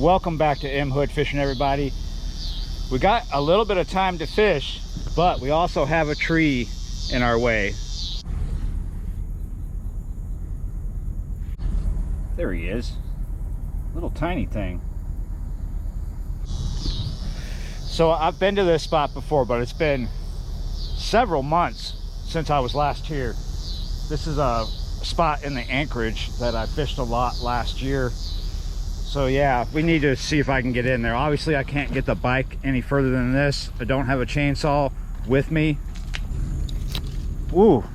Welcome back to M Hood Fishing, everybody. We got a little bit of time to fish, but we also have a tree in our way. There he is, little tiny thing. So I've been to this spot before, but it's been several months since I was last here. This is a spot in the anchorage that I fished a lot last year. So yeah, we need to see if I can get in there. Obviously I can't get the bike any further than this. I don't have a chainsaw with me. Ooh,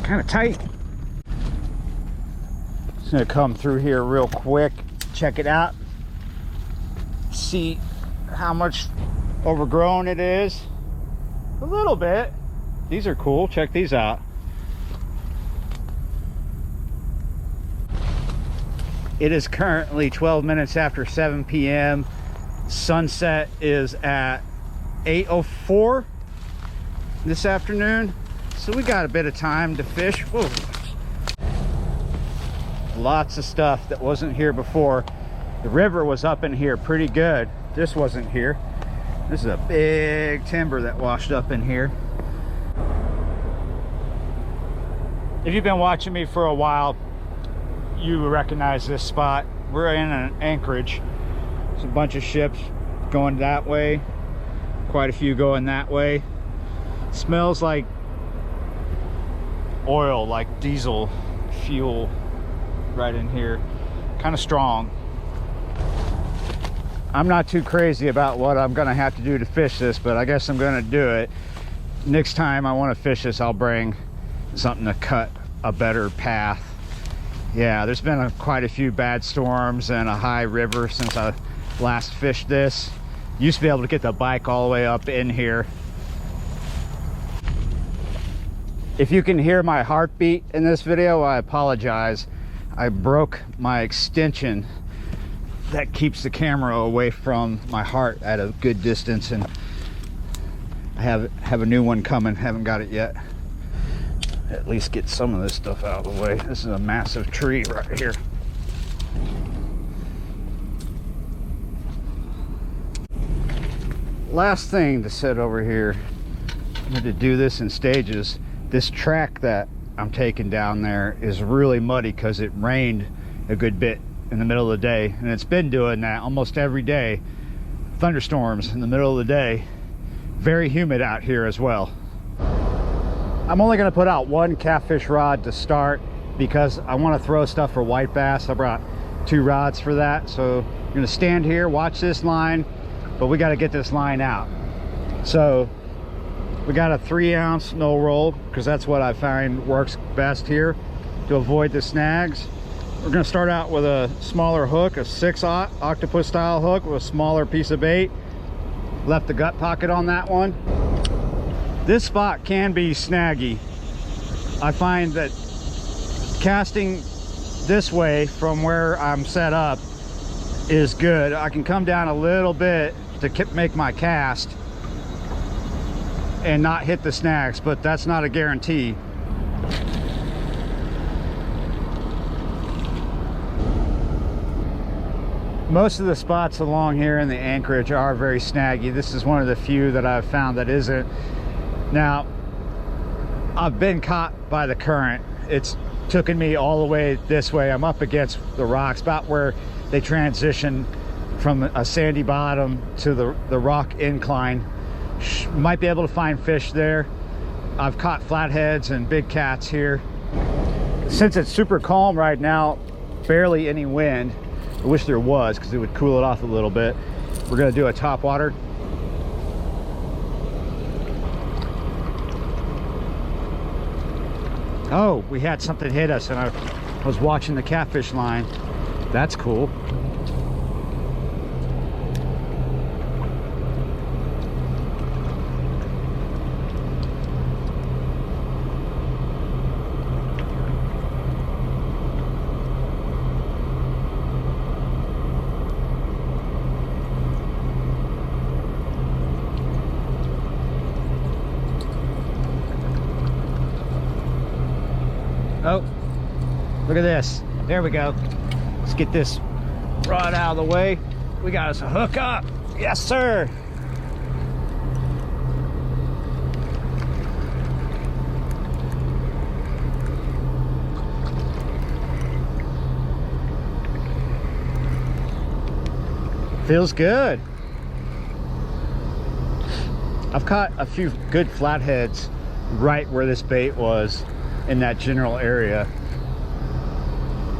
kind of tight. Just gonna come through here real quick, check it out, see how much overgrown it is. A little bit. These are cool, check these out. It is currently 12 minutes after 7 p.m. Sunset is at 8:04 this afternoon. So we got a bit of time to fish. Whoa. Lots of stuff that wasn't here before. The river was up in here pretty good. This wasn't here. This is a big timber that washed up in here. If you've been watching me for a while, you recognize this spot. We're in an anchorage. There's a bunch of ships going that way, quite a few going that way. Smells like oil, like diesel fuel right in here. Kind of strong. I'm not too crazy about what I'm gonna have to do to fish this, but I guess I'm gonna do it. Next time I want to fish this, I'll bring something to cut a better path. Yeah, there's been quite a few bad storms and a high river since I last fished this. Used to be able to get the bike all the way up in here. If you can hear my heartbeat in this video, I apologize. I broke my extension that keeps the camera away from my heart at a good distance, and I have a new one coming. Haven't got it yet. At least get some of this stuff out of the way. This is a massive tree right here. Last thing to set over here, I'm going to do this in stages. This track that I'm taking down there is really muddy because it rained a good bit in the middle of the day, and it's been doing that almost every day. Thunderstorms in the middle of the day. Very humid out here as well. I'm only going to put out one catfish rod to start because I want to throw stuff for white bass. I brought 2 rods for that. So I'm going to stand here, watch this line, but we got to get this line out. So we got a 3-ounce no roll because that's what I find works best here to avoid the snags. We're going to start out with a smaller hook, a 6/0 octopus style hook with a smaller piece of bait. Left the gut pocket on that one. This spot can be snaggy. I find that casting this way from where I'm set up is good. I can come down a little bit to make my cast and not hit the snags, but that's not a guarantee. Most of the spots along here in the anchorage are very snaggy. This is one of the few that I've found that isn't. Now, I've been caught by the current. It's taken me all the way this way. I'm up against the rocks, about where they transition from a sandy bottom to the rock incline. Might be able to find fish there. I've caught flatheads and big cats here. Since it's super calm right now, barely any wind. I wish there was, because it would cool it off a little bit. We're going to do a topwater. Oh, we had something hit us, and I was watching the catfish line. That's cool. Oh, look at this. There we go. Let's get this rod out of the way. We got us a hook up. Yes, sir. Feels good. I've caught a few good flatheads right where this bait was in that general area.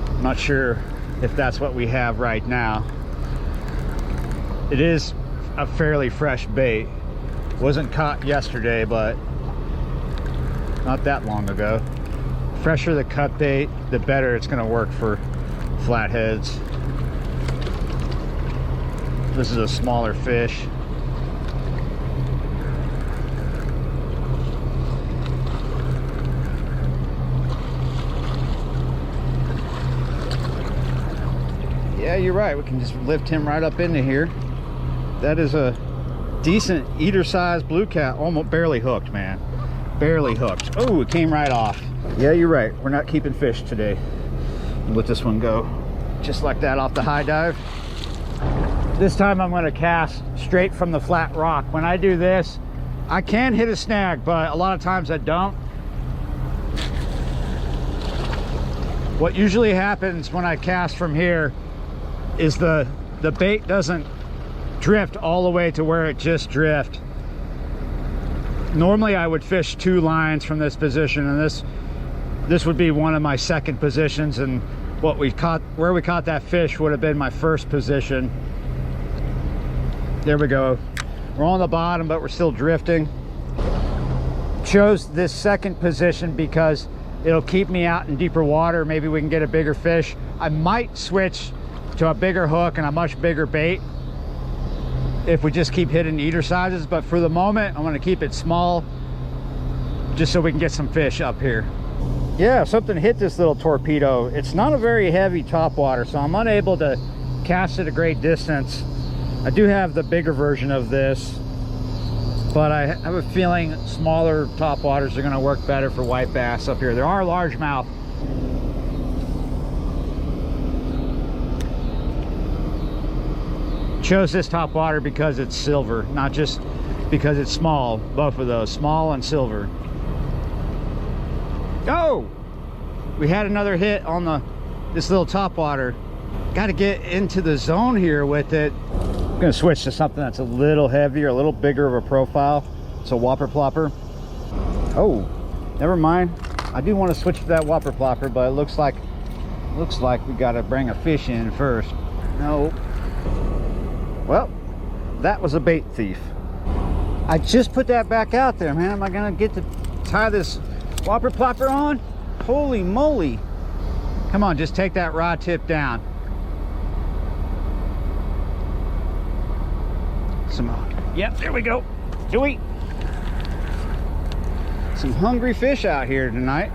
I'm not sure if that's what we have right now. It is a fairly fresh bait. Wasn't caught yesterday, but not that long ago. Fresher the cut bait, the better it's gonna work for flatheads. This is a smaller fish. Yeah, you're right. We can just lift him right up into here. That is a decent eater-sized blue cat. Almost barely hooked, man. Barely hooked. Oh, it came right off. Yeah, you're right. We're not keeping fish today. Let this one go. Just like that off the high dive. This time I'm going to cast straight from the flat rock. When I do this, I can hit a snag, but a lot of times I don't. What usually happens when I cast from here is the bait doesn't drift all the way to where it just drifted. Normally I would fish 2 lines from this position, and this would be one of my second positions, and where we caught that fish would have been my first position. There we go. We're on the bottom, but we're still drifting. Chose this second position because it'll keep me out in deeper water. Maybe we can get a bigger fish. I might switch to a bigger hook and a much bigger bait if we just keep hitting eater sizes, but for the moment I'm going to keep it small just so we can get some fish up here. Yeah, something hit this little torpedo. It's not a very heavy topwater, so I'm unable to cast it a great distance. I do have the bigger version of this, but I have a feeling smaller topwaters are going to work better for white bass up here. There are largemouth. Chose this topwater because it's silver, not just because it's small. Both of those, small and silver. Oh, we had another hit on this little topwater. Got to get into the zone here with it. I'm gonna switch to something that's a little heavier, a little bigger of a profile. It's a whopper plopper. Oh, never mind. I do want to switch to that whopper plopper, but it looks like we got to bring a fish in first. No. Well, that was a bait thief. I just put that back out there, man. Am I gonna get to tie this whopper plopper on? Holy moly. Come on, just take that rod tip down. Yep, there we go. Some hungry fish out here tonight.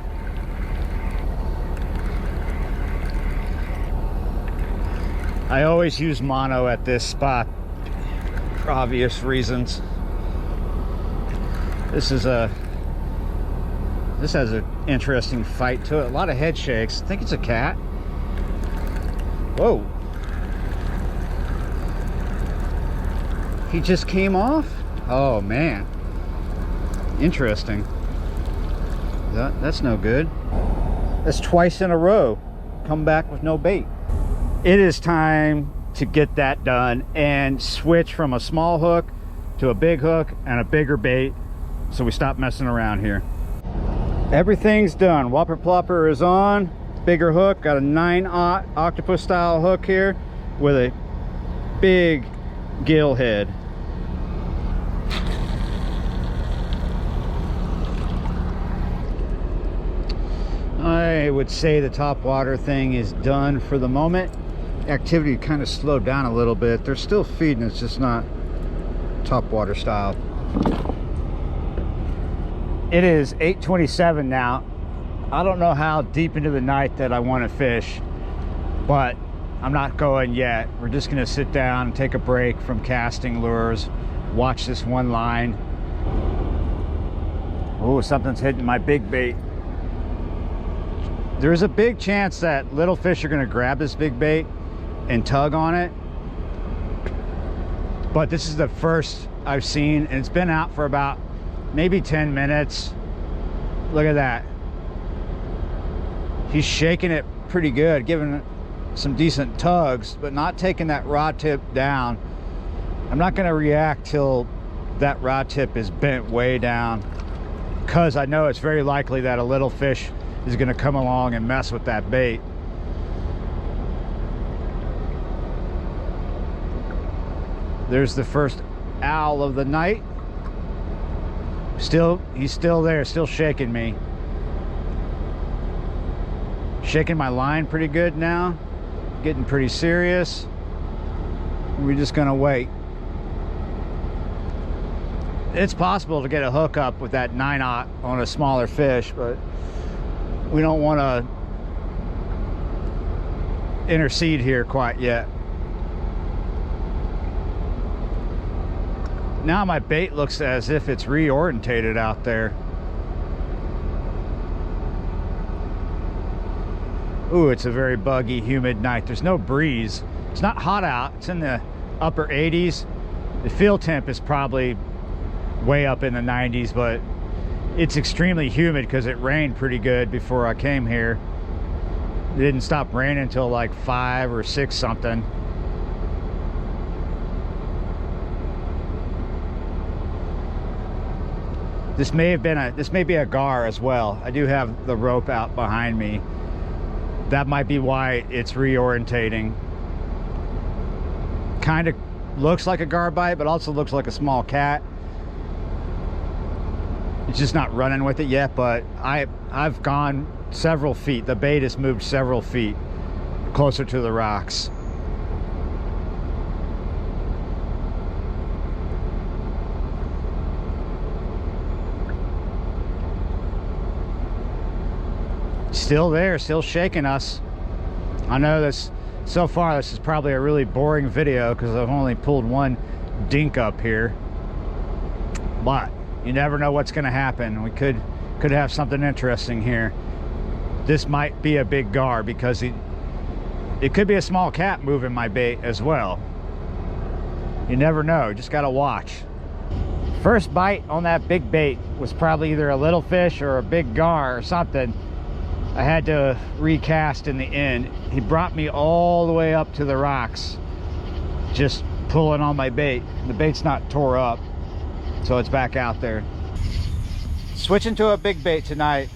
I always use mono at this spot for obvious reasons. This has an interesting fight to it. A lot of head shakes. I think it's a cat. Whoa. He just came off? Oh man. Interesting. That's no good. That's twice in a row. Come back with no bait. It is time to get that done and switch from a small hook to a big hook and a bigger bait, so we stop messing around here. Everything's done. Whopper plopper is on. Bigger hook. Got a 9/0 octopus style hook here with a big gill head. I would say the topwater thing is done for the moment. Activity kind of slowed down a little bit. They're still feeding, it's just not topwater style. It is 8:27 now. I don't know how deep into the night that I want to fish, but I'm not going yet. We're just going to sit down and take a break from casting lures, watch this one line. Oh, something's hitting my big bait. There's a big chance that little fish are going to grab this big bait and tug on it. But this is the first I've seen, and it's been out for about maybe 10 minutes. Look at that. He's shaking it pretty good, giving it some decent tugs, but not taking that rod tip down. I'm not going to react till that rod tip is bent way down, because I know it's very likely that a little fish is going to come along and mess with that bait. There's the first owl of the night. He's still there, still shaking me. Shaking my line pretty good now. Getting pretty serious. We're just gonna wait. It's possible to get a hook up with that 9/0 on a smaller fish, but we don't want to intercede here quite yet. Now my bait looks as if it's reorientated out there. Ooh, it's a very buggy, humid night. There's no breeze. It's not hot out. It's in the upper 80s. The field temp is probably way up in the 90s, but it's extremely humid because it rained pretty good before I came here. It didn't stop raining until like 5 or 6 something. This may be a gar as well. I do have the rope out behind me. That might be why it's reorientating. Kind of looks like a gar bite, but also looks like a small cat. It's just not running with it yet, but I've gone several feet. The bait has moved several feet closer to the rocks. Still there, still shaking us. I know this, so far this is probably a really boring video because I've only pulled one dink up here, but you never know what's going to happen. We could have something interesting here. This might be a big gar because it could be a small cat moving my bait as well. You never know, just got to watch. First bite on that big bait was probably either a little fish or a big gar or something. I had to recast in the end. He brought me all the way up to the rocks, just pulling on my bait. The bait's not tore up, so it's back out there. Switching to a big bait tonight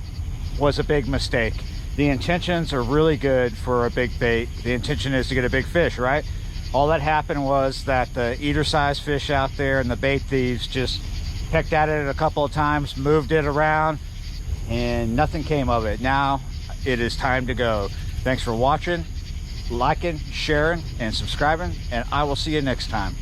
was a big mistake. The intentions are really good for a big bait. The intention is to get a big fish, right? All that happened was that the eater size fish out there and the bait thieves just pecked at it a couple of times, moved it around, and nothing came of it. Now it is time to go. Thanks for watching, liking, sharing, and subscribing, and I will see you next time.